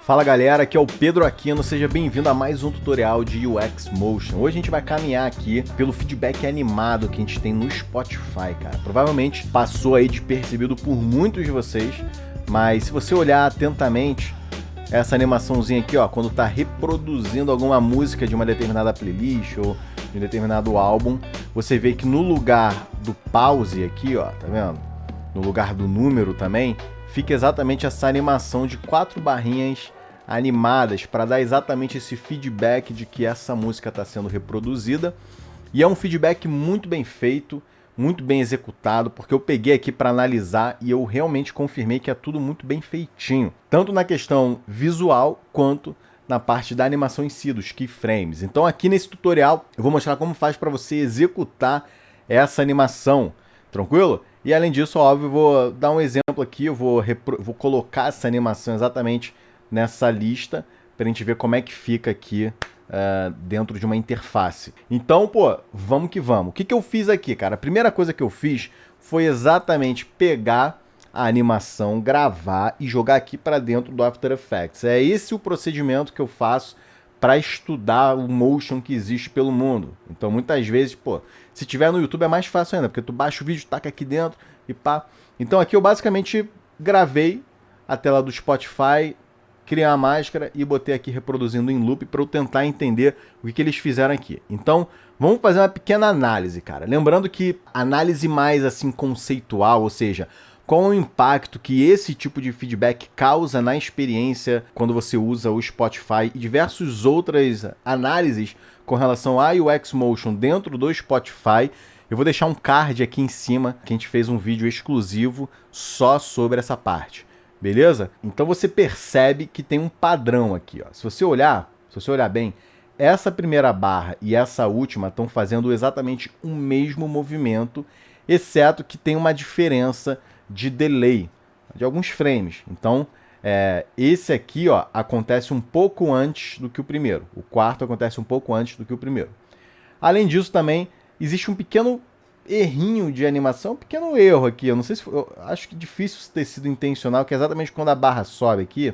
Fala galera, aqui é o Pedro Aquino, seja bem-vindo a mais um tutorial de UX Motion. Hoje a gente vai caminhar aqui pelo feedback animado que a gente tem no Spotify, cara. Provavelmente passou aí despercebido por muitos de vocês, mas se você olhar atentamente, essa animaçãozinha aqui, ó, quando tá reproduzindo alguma música de uma determinada playlist ou de um determinado álbum, você vê que no lugar do pause aqui, ó, tá vendo? No lugar do número também, fica exatamente essa animação de 4 barrinhas animadas para dar exatamente esse feedback de que essa música está sendo reproduzida. E é um feedback muito bem feito, muito bem executado, porque eu peguei aqui para analisar e eu realmente confirmei que é tudo muito bem feitinho, tanto na questão visual quanto na parte da animação em si, dos keyframes. Então aqui nesse tutorial eu vou mostrar como faz para você executar essa animação, tranquilo? E além disso, óbvio, eu vou dar um exemplo aqui, eu vou colocar essa animação exatamente nessa lista para a gente ver como é que fica aqui dentro de uma interface. Então, pô, vamos que vamos. O que eu fiz aqui, cara? A primeira coisa que eu fiz foi exatamente pegar a animação, gravar e jogar aqui para dentro do After Effects. É esse o procedimento que eu faço para estudar o motion que existe pelo mundo. Então, muitas vezes, pô, se tiver no YouTube é mais fácil ainda, porque tu baixa o vídeo, taca aqui dentro e pá. Então aqui eu basicamente gravei a tela do Spotify, criei uma máscara e botei aqui reproduzindo em loop para eu tentar entender o que eles fizeram aqui. Então, vamos fazer uma pequena análise, cara. Lembrando que análise mais assim conceitual, ou seja, qual é o impacto que esse tipo de feedback causa na experiência quando você usa o Spotify e diversas outras análises com relação a UX Motion dentro do Spotify. Eu vou deixar um card aqui em cima que a gente fez um vídeo exclusivo só sobre essa parte. Beleza? Então você percebe que tem um padrão aqui, ó. Se você olhar bem, essa primeira barra e essa última estão fazendo exatamente o mesmo movimento, exceto que tem uma diferença de delay, de alguns frames. Então, esse aqui, ó, acontece um pouco antes do que o primeiro. O quarto acontece um pouco antes do que o primeiro. Além disso, também existe um pequeno errinho de animação, um pequeno erro aqui. Eu não sei se eu acho que difícil ter sido intencional, que é exatamente quando a barra sobe aqui,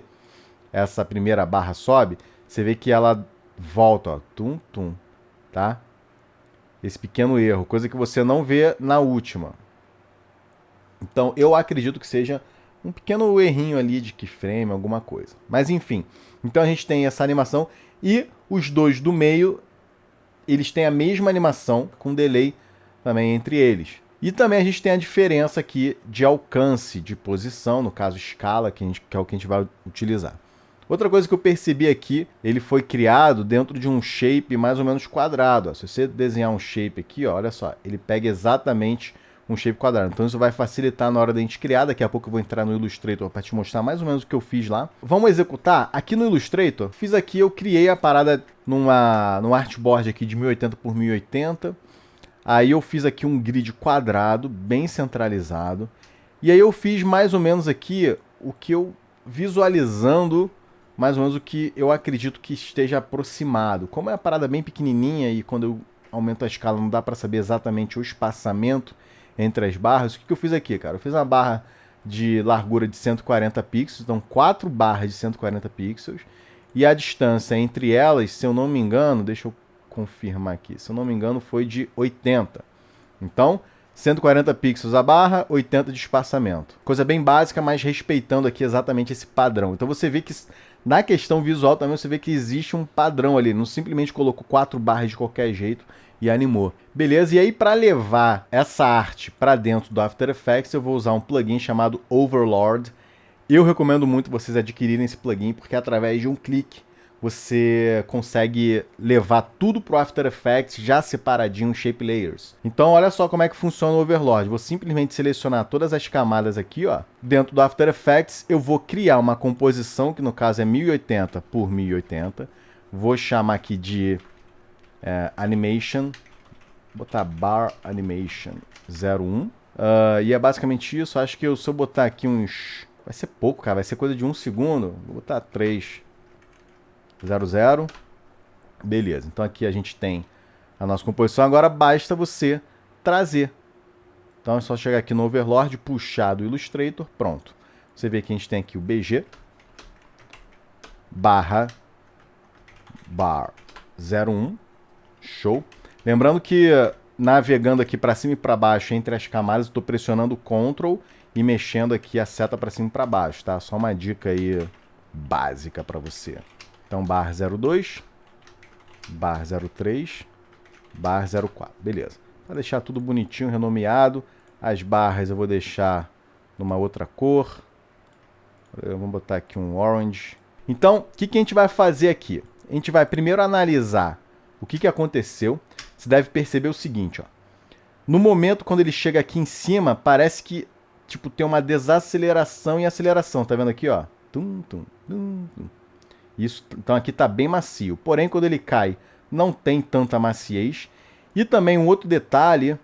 essa primeira barra sobe, você vê que ela volta, ó, tum, tum, tá? Esse pequeno erro, coisa que você não vê na última. Então, eu acredito que seja um pequeno errinho ali de keyframe, alguma coisa. Mas, enfim. Então, a gente tem essa animação e os dois do meio, eles têm a mesma animação, com delay também entre eles. E também a gente tem a diferença aqui de alcance de posição, no caso escala, que é o que a gente vai utilizar. Outra coisa que eu percebi aqui, ele foi criado dentro de um shape mais ou menos quadrado. Ó. Se você desenhar um shape aqui, ó, olha só, ele pega exatamente um shape quadrado. Então isso vai facilitar na hora da gente criar. Daqui a pouco eu vou entrar no Illustrator para te mostrar mais ou menos o que eu fiz lá. Vamos executar? Aqui no Illustrator, eu criei a parada num artboard aqui de 1080 por 1080. Aí eu fiz aqui um grid quadrado, bem centralizado. E aí eu fiz mais ou menos aqui o que eu visualizando, mais ou menos o que eu acredito que esteja aproximado. Como é a parada bem pequenininha e quando eu aumento a escala não dá para saber exatamente o espaçamento entre as barras. O que eu fiz aqui, cara? Eu fiz uma barra de largura de 140 pixels, então 4 barras de 140 pixels. E a distância entre elas, se eu não me engano, deixa eu confirmar aqui, se eu não me engano foi de 80. Então, 140 pixels a barra, 80 de espaçamento. Coisa bem básica, mas respeitando aqui exatamente esse padrão. Então você vê que na questão visual também você vê que existe um padrão ali, não simplesmente colocou 4 barras de qualquer jeito e animou. Beleza? E aí para levar essa arte para dentro do After Effects, eu vou usar um plugin chamado Overlord. Eu recomendo muito vocês adquirirem esse plugin, porque através de um clique você consegue levar tudo para o After Effects já separadinho em Shape Layers. Então olha só como é que funciona o Overlord. Vou simplesmente selecionar todas as camadas aqui, ó. Dentro do After Effects eu vou criar uma composição, que no caso é 1080 por 1080. Vou chamar aqui de Animation. Vou botar Bar Animation 01. E é basicamente isso. Acho que se eu botar aqui uns... Vai ser pouco, cara. Vai ser coisa de 1 segundo. Vou botar 3. 00. Beleza, então aqui a gente tem a nossa composição. Agora basta você trazer. Então é só chegar aqui no Overlord, puxar do Illustrator, pronto. Você vê que a gente tem aqui o BG. barra bar 01. Show. Lembrando que navegando aqui para cima e para baixo entre as camadas, eu estou pressionando Ctrl e mexendo aqui a seta para cima e para baixo, tá? Só uma dica aí básica para você. Então, bar 02, bar 03, bar 04. Beleza. Para deixar tudo bonitinho, renomeado. As barras eu vou deixar numa outra cor. Vamos botar aqui um orange. Então, o que a gente vai fazer aqui? A gente vai primeiro analisar o que aconteceu. Você deve perceber o seguinte, ó. No momento, quando ele chega aqui em cima, parece que tipo, tem uma desaceleração e aceleração. Tá vendo aqui, ó? Tum, tum, tum, tum. Isso, então aqui tá bem macio. Porém, quando ele cai, não tem tanta maciez. E também um outro detalhe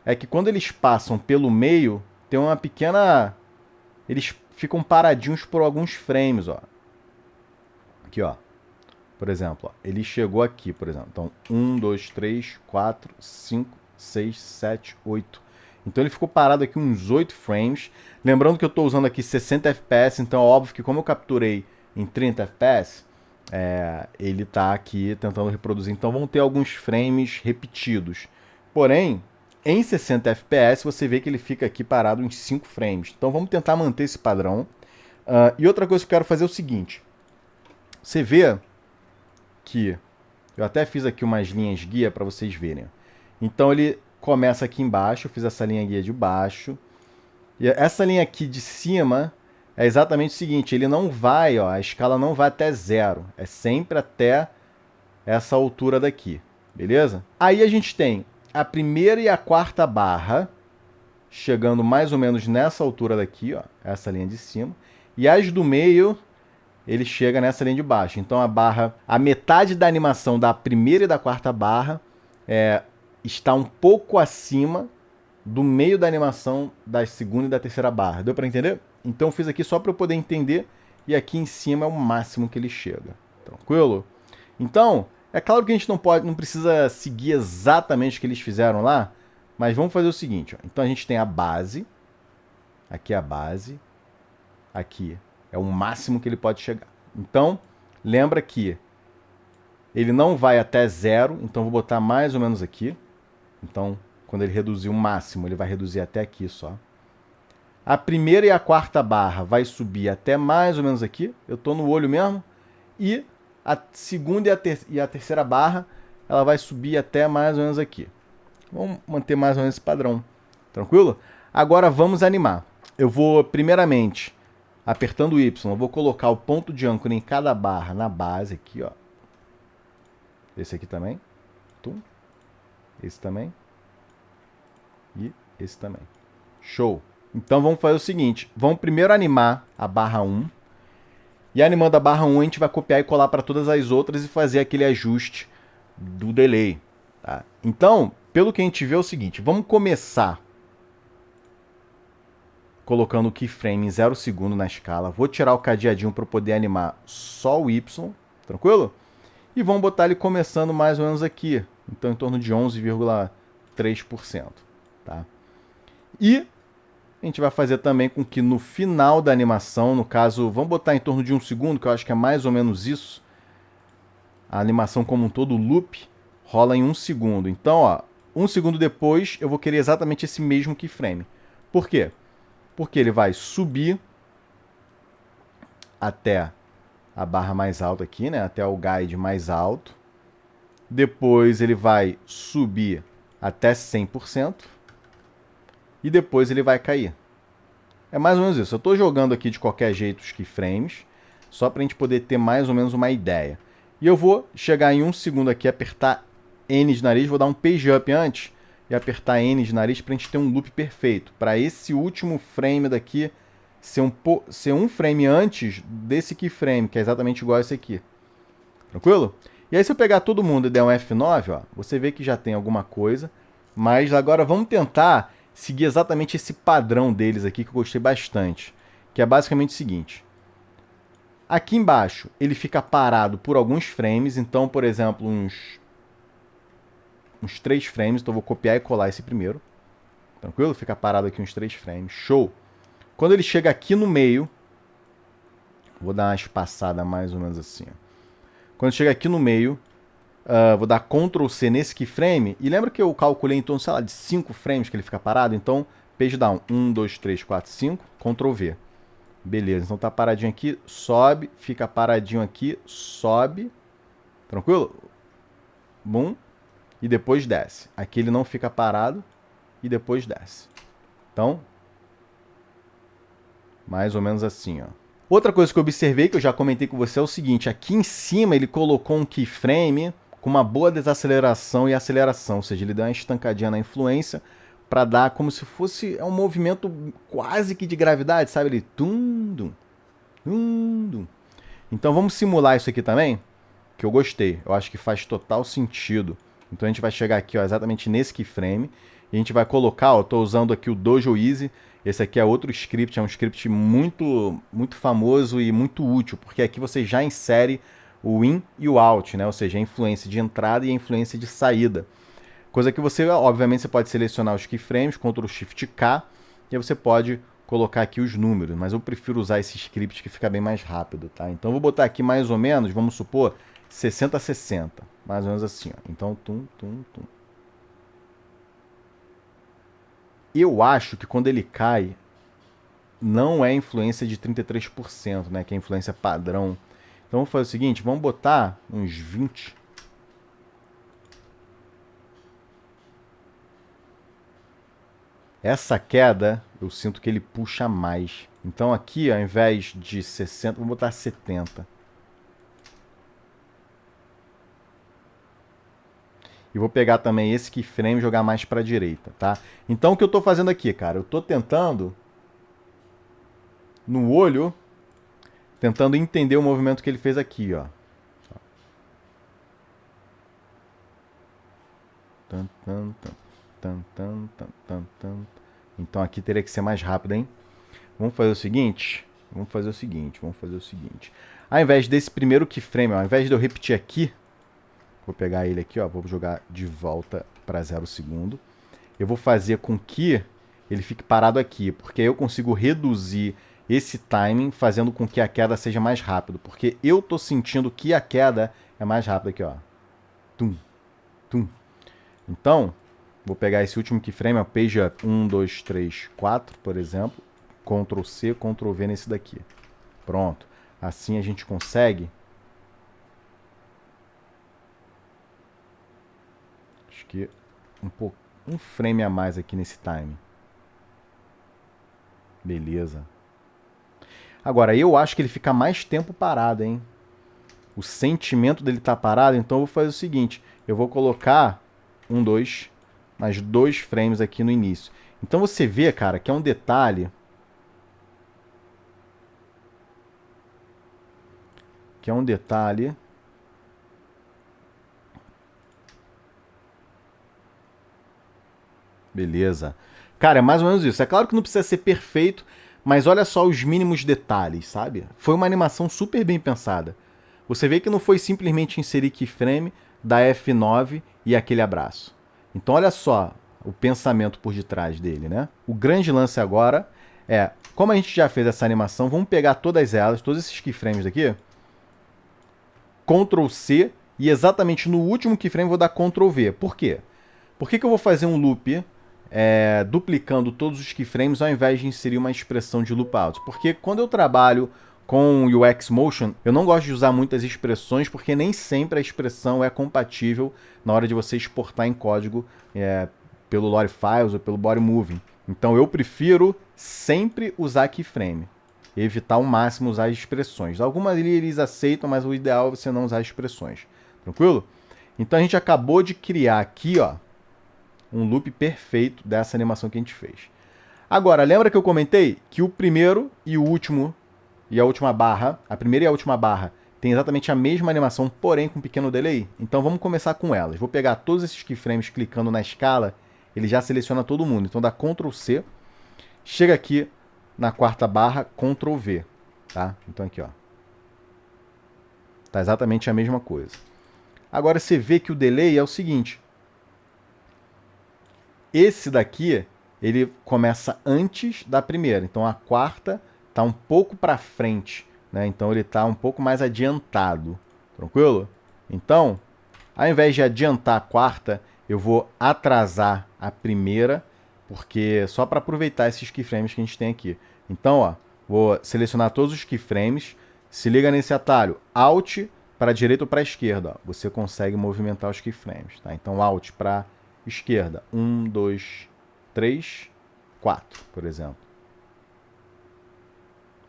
é que quando eles passam pelo meio, tem uma pequena... Eles ficam paradinhos por alguns frames, ó. Aqui, ó. Por exemplo, ó, ele chegou aqui, por exemplo. Então, 1, 2, 3, 4, 5, 6, 7, 8. Então ele ficou parado aqui uns 8 frames. Lembrando que eu estou usando aqui 60 FPS, então é óbvio que como eu capturei em 30 FPS, ele está aqui tentando reproduzir. Então vão ter alguns frames repetidos. Porém, em 60 FPS você vê que ele fica aqui parado em 5 frames. Então vamos tentar manter esse padrão. E outra coisa que eu quero fazer é o seguinte. Você vê que eu até fiz aqui umas linhas guia para vocês verem. Então ele começa aqui embaixo, eu fiz essa linha guia de baixo. E essa linha aqui de cima é exatamente o seguinte, ele não vai, ó, a escala não vai até 0. É sempre até essa altura daqui, beleza? Aí a gente tem a primeira e a quarta barra, chegando mais ou menos nessa altura daqui, ó, essa linha de cima. E as do meio, ele chega nessa linha de baixo. Então a metade da animação da primeira e da quarta barra está um pouco acima do meio da animação da segunda e da terceira barra. Deu para entender? Então eu fiz aqui só para eu poder entender. E aqui em cima é o máximo que ele chega. Tranquilo? Então, é claro que a gente não precisa seguir exatamente o que eles fizeram lá. Mas vamos fazer o seguinte. Ó. Então a gente tem a base. Aqui é a base. Aqui é o máximo que ele pode chegar. Então, lembra que ele não vai até 0. Então vou botar mais ou menos aqui. Então, quando ele reduzir o máximo, ele vai reduzir até aqui só. A primeira e a quarta barra vai subir até mais ou menos aqui. Eu estou no olho mesmo. E a segunda e a terceira barra, ela vai subir até mais ou menos aqui. Vamos manter mais ou menos esse padrão. Tranquilo? Agora vamos animar. Eu vou, primeiramente, apertando o Y, eu vou colocar o ponto de âncora em cada barra na base aqui, ó. Esse aqui também. Tum. Esse também. E esse também. Show! Então vamos fazer o seguinte. Vamos primeiro animar a barra 1. E animando a barra 1, a gente vai copiar e colar para todas as outras e fazer aquele ajuste do delay. Tá? Então, pelo que a gente vê é o seguinte. Vamos começar colocando o keyframe em 0 segundo na escala. Vou tirar o cadeadinho para poder animar só o Y. Tranquilo? E vamos botar ele começando mais ou menos aqui. Então, em torno de 11,3%. Tá? E a gente vai fazer também com que no final da animação, no caso, vamos botar em torno de 1 segundo, que eu acho que é mais ou menos isso. A animação como um todo, o loop, rola em 1 segundo. Então, ó, 1 segundo depois, eu vou querer exatamente esse mesmo keyframe. Por quê? Porque ele vai subir até a barra mais alta aqui, né? Até o guide mais alto. Depois ele vai subir até 100%. E depois ele vai cair. É mais ou menos isso. Eu estou jogando aqui de qualquer jeito os keyframes, só para a gente poder ter mais ou menos uma ideia. E eu vou chegar em 1 segundo aqui, apertar N de nariz, vou dar um page up antes e apertar N de nariz para a gente ter um loop perfeito. Para esse último frame daqui ser um frame antes desse keyframe, que é exatamente igual a esse aqui. Tranquilo? E aí se eu pegar todo mundo e der um F9, ó, você vê que já tem alguma coisa. Mas agora vamos tentar seguir exatamente esse padrão deles aqui, que eu gostei bastante. Que é basicamente o seguinte. Aqui embaixo, ele fica parado por alguns frames. Então, por exemplo, uns 3 frames. Então, eu vou copiar e colar esse primeiro. Tranquilo? Fica parado aqui uns 3 frames. Show! Quando ele chega aqui no meio, Vou dar uma espaçada mais ou menos assim. Quando chega aqui no meio, vou dar Ctrl C nesse keyframe. E lembra que eu calculei em torno, sei lá, de 5 frames que ele fica parado? Então, page down. 1, 2, 3, 4, 5. Ctrl V. Beleza, então tá paradinho aqui, sobe. Fica paradinho aqui, sobe. Tranquilo? Bum. E depois desce. Aqui ele não fica parado e depois desce. Então, mais ou menos assim, ó. Outra coisa que eu observei, que eu já comentei com você, é o seguinte. Aqui em cima ele colocou um keyframe com uma boa desaceleração e aceleração. Ou seja, ele deu uma estancadinha na influência para dar como se fosse um movimento quase que de gravidade, sabe? Ele tum-dum, tum-dum. Então vamos simular isso aqui também, que eu gostei. Eu acho que faz total sentido. Então a gente vai chegar aqui, ó, exatamente nesse keyframe. E a gente vai colocar, ó, eu estou usando aqui o Dojo Easy. Esse aqui é outro script, é um script muito famoso e muito útil, porque aqui você já insere o in e o out, né? Ou seja, a influência de entrada e a influência de saída. Coisa que você, obviamente, você pode selecionar os keyframes, Ctrl Shift K, e aí você pode colocar aqui os números, mas eu prefiro usar esse script que fica bem mais rápido, tá? Então eu vou botar aqui mais ou menos, vamos supor, 60 a 60, mais ou menos assim, ó. Então, tum, tum, tum. Eu acho que quando ele cai, não é influência de 33%, né? Que é a influência padrão. Então vamos fazer o seguinte, vamos botar uns 20. Essa queda, eu sinto que ele puxa mais. Então aqui, ao invés de 60, vou botar 70. E vou pegar também esse keyframe e jogar mais para a direita, tá? Então o que eu estou fazendo aqui, cara? Eu estou tentando, no olho, tentando entender o movimento que ele fez aqui, ó. Então aqui teria que ser mais rápido, hein? Vamos fazer o seguinte. Ao invés desse primeiro keyframe, ao invés de eu repetir aqui, vou pegar ele aqui, ó, vou jogar de volta para 0 segundo. Eu vou fazer com que ele fique parado aqui, porque aí eu consigo reduzir esse timing, fazendo com que a queda seja mais rápido, porque eu tô sentindo que a queda é mais rápida aqui, ó. Tum, tum. Então, vou pegar esse último keyframe, ó, page up 1, 2, 3, 4, por exemplo, Ctrl C, Ctrl V nesse daqui. Pronto. Assim a gente consegue. Acho que um frame a mais aqui nesse time. Beleza. Agora, eu acho que ele fica mais tempo parado, hein? O sentimento dele estar parado, então eu vou fazer o seguinte. Eu vou colocar mais 2 frames aqui no início. Então você vê, cara, que é um detalhe. Beleza. Cara, é mais ou menos isso. É claro que não precisa ser perfeito, mas olha só os mínimos detalhes, sabe? Foi uma animação super bem pensada. Você vê que não foi simplesmente inserir keyframe, dar F9 e aquele abraço. Então olha só o pensamento por detrás dele, né? O grande lance agora é, como a gente já fez essa animação, vamos pegar todas elas, todos esses keyframes daqui, Ctrl C, e exatamente no último keyframe vou dar Ctrl V. Por quê? Por que eu vou fazer um loop duplicando todos os keyframes ao invés de inserir uma expressão de loop out? Porque quando eu trabalho com UX Motion, eu não gosto de usar muitas expressões, porque nem sempre a expressão é compatível na hora de você exportar em código pelo Lorem Files ou pelo Body Moving. Então eu prefiro sempre usar keyframe. Evitar ao máximo usar expressões. Algumas eles aceitam, mas o ideal é você não usar expressões. Tranquilo? Então a gente acabou de criar aqui, ó, um loop perfeito dessa animação que a gente fez. Agora, lembra que eu comentei que o primeiro e o último e a última barra, a primeira e a última barra, tem exatamente a mesma animação, porém com um pequeno delay? Então vamos começar com elas. Vou pegar todos esses keyframes clicando na escala, ele já seleciona todo mundo. Então dá Ctrl C, chega aqui na quarta barra, Ctrl V, tá? Então aqui, ó. Tá exatamente a mesma coisa. Agora você vê que o delay é o seguinte. Esse daqui, ele começa antes da primeira. Então a quarta tá um pouco para frente né? Então ele está um pouco mais adiantado, tranquilo? Então, ao invés de adiantar a quarta, eu vou atrasar a primeira, porque só para aproveitar esses keyframes que a gente tem aqui. Então, ó, vou selecionar todos os keyframes, se liga nesse atalho, Alt para a direita ou para a esquerda, ó, você consegue movimentar os keyframes, tá? Então, Alt para esquerda, 1, 2, 3, 4, por exemplo.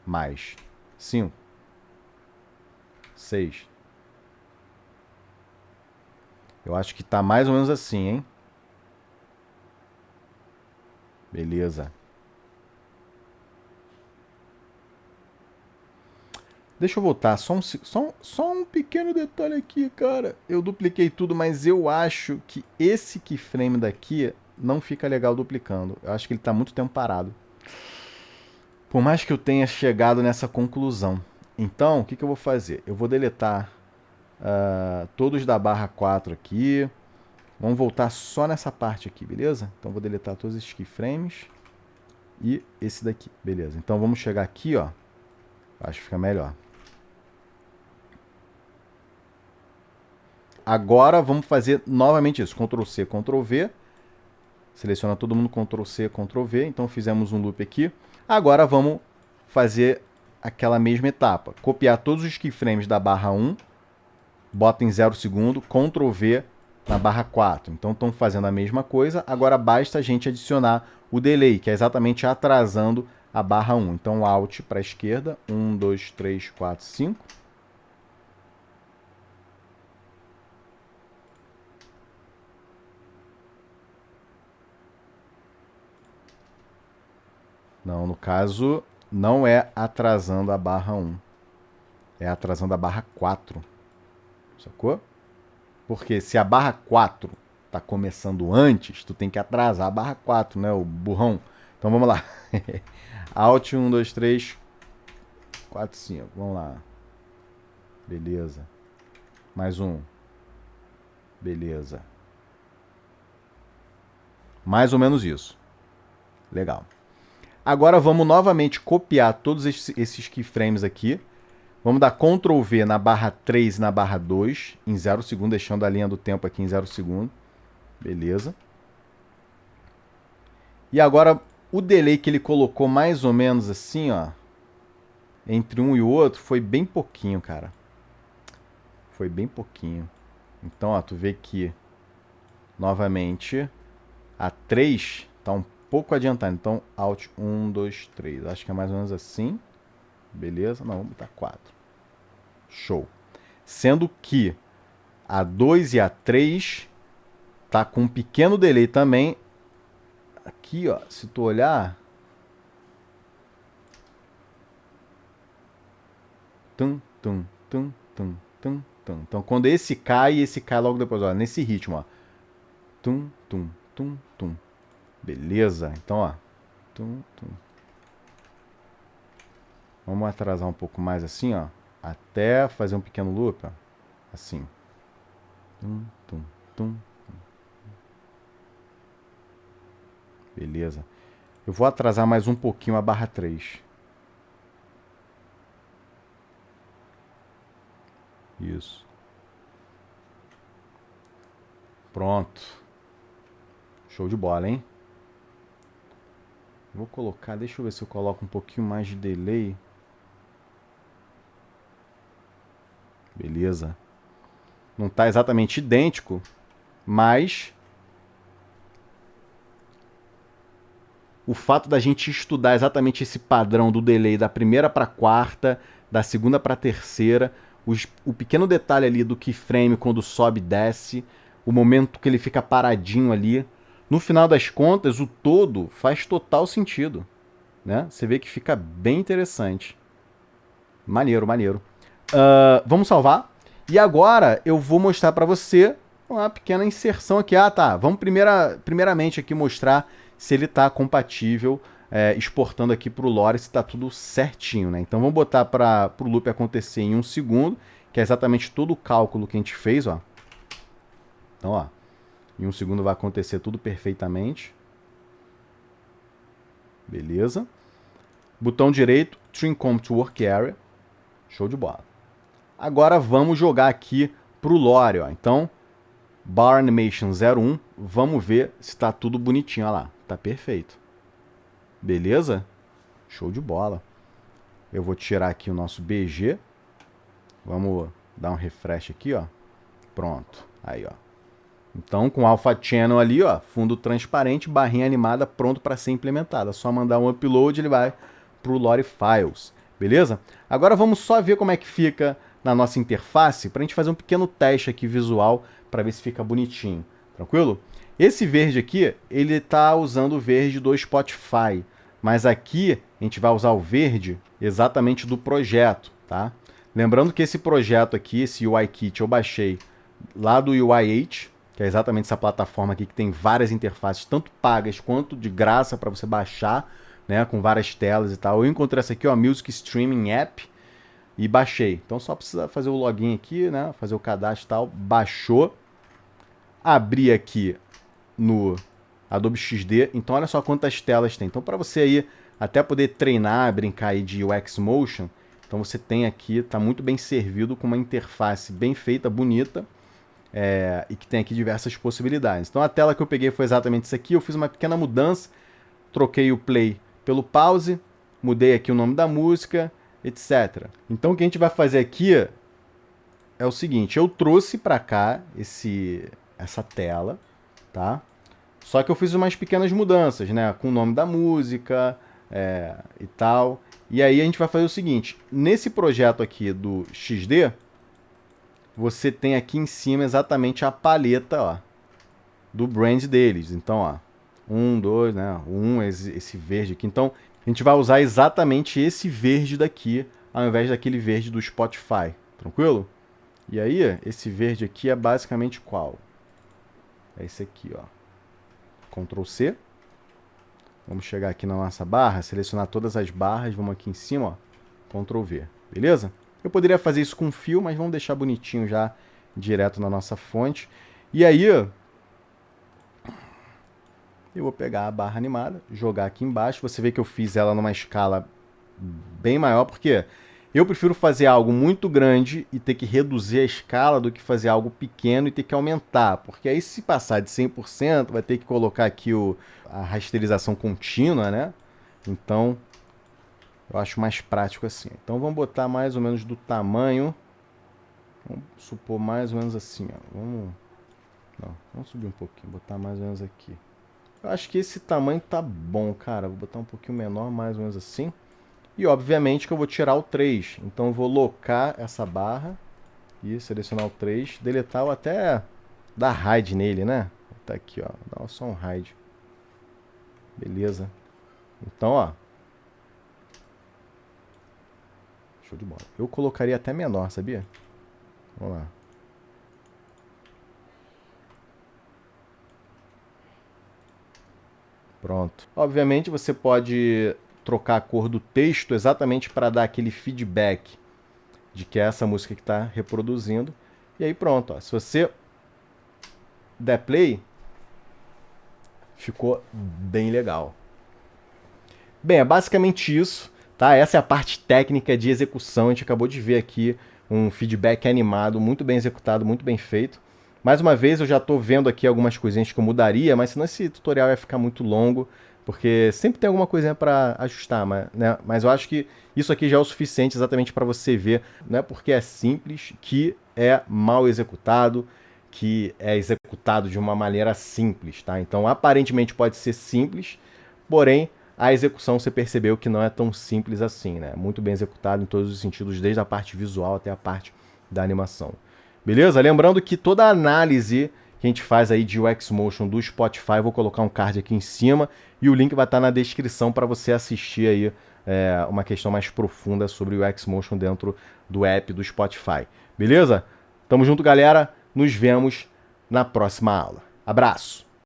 Mais 5, 6. Eu acho que tá mais ou menos assim, hein? Beleza. Deixa eu voltar, só um pequeno detalhe aqui, cara. Eu dupliquei tudo, mas eu acho que esse keyframe daqui não fica legal duplicando. Eu acho que ele tá muito tempo parado. Por mais que eu tenha chegado nessa conclusão. Então, o que eu vou fazer? Eu vou deletar todos da barra 4 aqui. Vamos voltar só nessa parte aqui, beleza? Então, vou deletar todos esses keyframes. E esse daqui, beleza. Então, vamos chegar aqui, ó. Acho que fica melhor. Agora vamos fazer novamente isso. Ctrl C, Ctrl V. Seleciona todo mundo, Ctrl C, Ctrl V. Então fizemos um loop aqui. Agora vamos fazer aquela mesma etapa. Copiar todos os keyframes da barra 1. Bota em 0 segundo. Ctrl V na barra 4. Então estão fazendo a mesma coisa. Agora basta a gente adicionar o delay, que é exatamente atrasando a barra 1. Então Alt para a esquerda. 1, 2, 3, 4, 5. Não, no caso, não é atrasando a barra 1. É atrasando a barra 4. Sacou? Porque se a barra 4 tá começando antes, tu tem que atrasar a barra 4, né, o burrão? Então vamos lá. Alt 1, 2, 3, 4, 5. Vamos lá. Beleza. Mais um. Beleza. Mais ou menos isso. Legal. Agora vamos novamente copiar todos esses keyframes aqui. Vamos dar Ctrl V na barra 3 e na barra 2, em 0 segundo, deixando a linha do tempo aqui em 0 segundo. Beleza. E agora o delay que ele colocou mais ou menos assim, ó, entre um e o outro, foi bem pouquinho, cara. Foi bem pouquinho. Então, ó, tu vê que, novamente, a 3 tá um pouco adiantado. Então, Alt 1, 2, 3. Acho que é mais ou menos assim. Beleza? Não, vamos botar 4. Show. Sendo que a 2 e a 3 tá com um pequeno delay também. Aqui, ó, se tu olhar... Tum, tum, tum, tum, tum, tum. Então, quando esse cai logo depois. Ó, nesse ritmo, ó. Tum, tum, tum, tum. Beleza? Então, ó. Tum, tum. Vamos atrasar um pouco mais assim, ó. Até fazer um pequeno loop, ó. Assim. Tum, tum, tum. Beleza. Eu vou atrasar mais um pouquinho a barra 3. Isso. Pronto. Show de bola, hein? Vou colocar, deixa eu ver se eu coloco um pouquinho mais de delay. Beleza. Não está exatamente idêntico, mas o fato da gente estudar exatamente esse padrão do delay da primeira para a quarta, da segunda para a terceira, o pequeno detalhe ali do keyframe quando sobe e desce, o momento que ele fica paradinho ali, no final das contas, o todo faz total sentido, né? Você vê que fica bem interessante. Maneiro, maneiro. Vamos salvar. E agora eu vou mostrar para você uma pequena inserção aqui. Ah, tá. Vamos primeiramente aqui mostrar se ele está compatível, exportando aqui para o Lore, se está tudo certinho, né? Então vamos botar para o loop acontecer em 1 segundo, que é exatamente todo o cálculo que a gente fez, ó. Então, ó, em 1 segundo vai acontecer tudo perfeitamente. Beleza. Botão direito, Trim Comp to Work Area. Show de bola. Agora vamos jogar aqui pro lore, ó. Então, Bar Animation 01, vamos ver se tá tudo bonitinho, olha lá. Tá perfeito. Beleza? Show de bola. Eu vou tirar aqui o nosso BG. Vamos dar um refresh aqui, ó. Pronto. Aí, ó. Então, com Alpha Channel ali, ó, fundo transparente, barrinha animada, pronto para ser implementada. É só mandar um upload, ele vai pro Lore Files. Beleza? Agora vamos só ver como é que fica na nossa interface, para a gente fazer um pequeno teste aqui visual, para ver se fica bonitinho. Tranquilo? Esse verde aqui, ele está usando o verde do Spotify, mas aqui a gente vai usar o verde exatamente do projeto, tá? Lembrando que esse projeto aqui, esse UIKit, eu baixei lá do UIH, que é exatamente essa plataforma aqui que tem várias interfaces, tanto pagas quanto de graça para você baixar, né, com várias telas e tal. Eu encontrei essa aqui, ó, Music Streaming App, e baixei. Então só precisa fazer o login aqui, né, fazer o cadastro e tal. Baixou. Abri aqui no Adobe XD. Então olha só quantas telas tem. Então para você aí até poder treinar, brincar aí de UX Motion, então você tem aqui, tá muito bem servido com uma interface bem feita, bonita, e que tem aqui diversas possibilidades. Então a tela que eu peguei foi exatamente isso aqui. Eu fiz uma pequena mudança, troquei o play pelo pause, mudei aqui o nome da música, etc. Então o que a gente vai fazer aqui é o seguinte, eu trouxe para cá essa tela, tá? Só que eu fiz umas pequenas mudanças, né? Com o nome da música e tal. E aí a gente vai fazer o seguinte, nesse projeto aqui do XD, você tem aqui em cima exatamente a paleta, ó, do brand deles. Então, ó, 1, 2, né? 1, esse verde aqui. Então, a gente vai usar exatamente esse verde daqui, ao invés daquele verde do Spotify. Tranquilo? E aí, esse verde aqui é basicamente qual? É esse aqui, ó. Ctrl C. Vamos chegar aqui na nossa barra, selecionar todas as barras, vamos aqui em cima, ó, Ctrl V. Beleza? Eu poderia fazer isso com fio, mas vamos deixar bonitinho já, direto na nossa fonte. E aí, eu vou pegar a barra animada, jogar aqui embaixo. Você vê que eu fiz ela numa escala bem maior, porque eu prefiro fazer algo muito grande e ter que reduzir a escala do que fazer algo pequeno e ter que aumentar. Porque aí, se passar de 100%, vai ter que colocar aqui a rasterização contínua, né? Então, eu acho mais prático assim. Então, vamos botar mais ou menos do tamanho. Vamos supor mais ou menos assim, ó. Vamos subir um pouquinho, botar mais ou menos aqui. Eu acho que esse tamanho tá bom, cara. Vou botar um pouquinho menor, mais ou menos assim. E, obviamente, que eu vou tirar o 3. Então, eu vou locar essa barra e selecionar o 3. Deletar ou até dar hide nele, né? Tá aqui, ó. Dá só um hide. Beleza. Então, ó. Show de bola. Eu colocaria até menor, sabia? Vamos lá. Pronto. Obviamente, você pode trocar a cor do texto exatamente para dar aquele feedback de que é essa música que está reproduzindo. E aí pronto, ó. Se você der play, ficou bem legal. Bem, é basicamente isso, tá? Essa é a parte técnica de execução. A gente acabou de ver aqui um feedback animado, muito bem executado, muito bem feito. Mais uma vez, eu já estou vendo aqui algumas coisinhas que eu mudaria, mas senão esse tutorial ia ficar muito longo, porque sempre tem alguma coisinha para ajustar, né? Mas eu acho que isso aqui já é o suficiente exatamente para você ver, não é porque é simples que é mal executado, que é executado de uma maneira simples, tá? Então, aparentemente pode ser simples, porém, a execução você percebeu que não é tão simples assim, né? Muito bem executado em todos os sentidos, desde a parte visual até a parte da animação. Beleza? Lembrando que toda a análise que a gente faz aí de UX Motion do Spotify, eu vou colocar um card aqui em cima e o link vai estar na descrição para você assistir aí uma questão mais profunda sobre o UX Motion dentro do app do Spotify. Beleza? Tamo junto, galera. Nos vemos na próxima aula. Abraço!